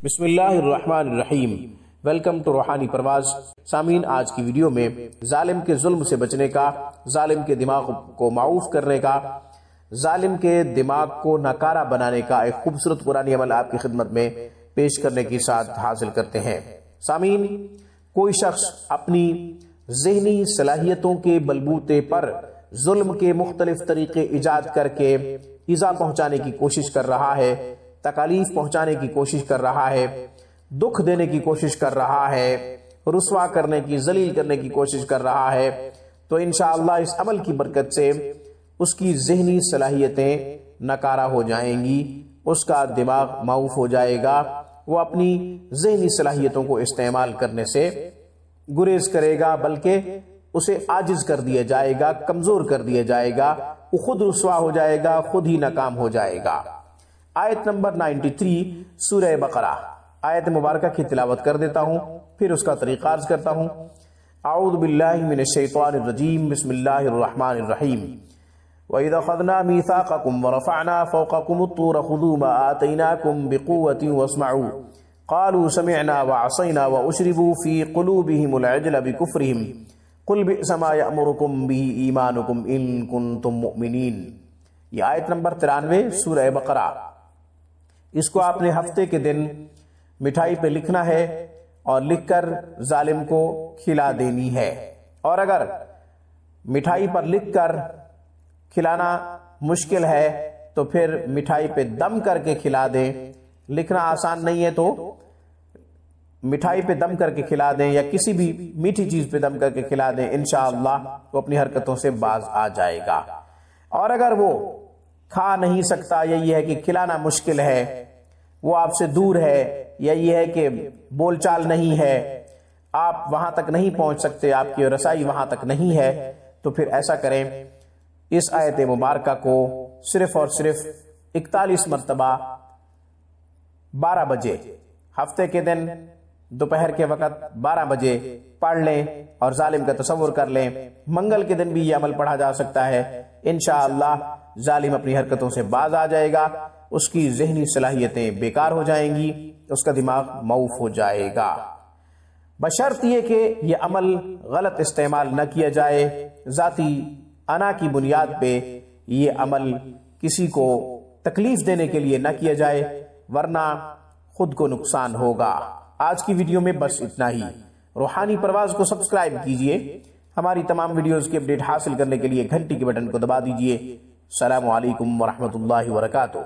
بسم اللہ الرحمن الرحیم۔ ویلکم ٹو روحانی پرواز۔ سامعین، آج کی ویڈیو میں ظالم کے ظلم سے بچنے کا، ظالم کے دماغ کو معوف کرنے کا، ظالم کے دماغ کو ناکارہ بنانے کا ایک خوبصورت قرآنی عمل آپ کی خدمت میں پیش کرنے کی ساتھ حاصل کرتے ہیں۔ سامعین، کوئی شخص اپنی ذہنی صلاحیتوں کے بلبوتے پر ظلم کے مختلف طریقے ایجاد کر کے ایذا پہنچانے کی کوشش کر رہا ہے، تکالیف پہنچانے کی کوشش کر رہا ہے، دکھ دینے کی کوشش کر رہا ہے، رسوا کرنے کی، ذلیل کرنے کی کوشش کر رہا ہے، تو انشاءاللہ اس عمل کی برکت سے اس کی ذہنی صلاحیتیں ناکارہ ہو جائیں گی، اس کا دماغ معوف ہو جائے گا، وہ اپنی ذہنی صلاحیتوں کو استعمال کرنے سے گریز کرے گا، بلکہ اسے عاجز کر دیا جائے گا، کمزور کر دیا جائے گا، وہ خود رسوا ہو جائے گا، خود ہی ناکام ہو جائے گا۔ آیت نمبر 93 سورہ بقرہ، آیت مبارکہ کی تلاوت کر دیتا ہوں، پھر اس کا طریقہ عرض کرتا ہوں۔ اعوذ باللہ من الشیطان الرجیم، بسم اللہ الرحمن الرحیم۔ وَإِذَا خَذْنَا مِيثَاقَكُمْ وَرَفَعْنَا فَوْقَكُمُ الطُّورَ خُذُوا مَا آتَيْنَاكُمْ بِقُوَّةٍ وَاسْمَعُوا قَالُوا سَمِعْنَا وَعَصَيْنَا وَأُشْرِبُوا فِي قُلُوبِهِمُ الْعِجْلَ بِكُفْرِهِمْ قُلْ بِئْسَ مَا يَأْمُرُكُمْ بِهِ إِيمَانُكُمْ إِن كُنتُم مُؤْمِنِينَ۔ یہ آیت نمبر 93 سورہ بقرہ۔ اس کو آپ نے ہفتے کے دن مٹھائی پہ لکھنا ہے اور لکھ کر ظالم کو کھلا دینی ہے، اور اگر مٹھائی پر لکھ کر کھلانا مشکل ہے تو پھر مٹھائی پہ دم کر کے کھلا دیں۔ لکھنا آسان نہیں ہے تو مٹھائی پہ دم کر کے کھلا دیں، یا کسی بھی میٹھی چیز پہ دم کر کے کھلا دیں، انشاءاللہ وہ اپنی حرکتوں سے باز آ جائے گا۔ اور اگر وہ کھا نہیں سکتا، یا یہ ہے کہ کھلانا مشکل ہے، وہ آپ سے دور ہے، یا یہ ہے کہ بول چال نہیں ہے، آپ وہاں تک نہیں پہنچ سکتے، آپ کی رسائی وہاں تک نہیں ہے، تو پھر ایسا کریں، اس آیت مبارکہ کو صرف اور صرف 41 مرتبہ 12 بجے ہفتے کے دن دوپہر کے وقت 12 بجے پڑھ لیں اور ظالم کا تصور کر لیں۔ منگل کے دن بھی یہ عمل پڑھا جا سکتا ہے، انشاءاللہ ظالم اپنی حرکتوں سے باز آ جائے گا، اس کی ذہنی صلاحیتیں بیکار ہو جائیں گی، اس کا دماغ معوف ہو جائے گا، بشرط یہ کہ یہ عمل غلط استعمال نہ کیا جائے، ذاتی انا کی بنیاد پہ یہ عمل کسی کو تکلیف دینے کے لیے نہ کیا جائے، ورنہ خود کو نقصان ہوگا۔ آج کی ویڈیو میں بس اتنا ہی۔ روحانی پرواز کو سبسکرائب کیجئے، ہماری تمام ویڈیوز کی اپڈیٹ حاصل کرنے کے لیے گھنٹی کے بٹن کو دبا دیجئے۔ السلام علیکم ورحمۃ اللہ وبرکاتہ۔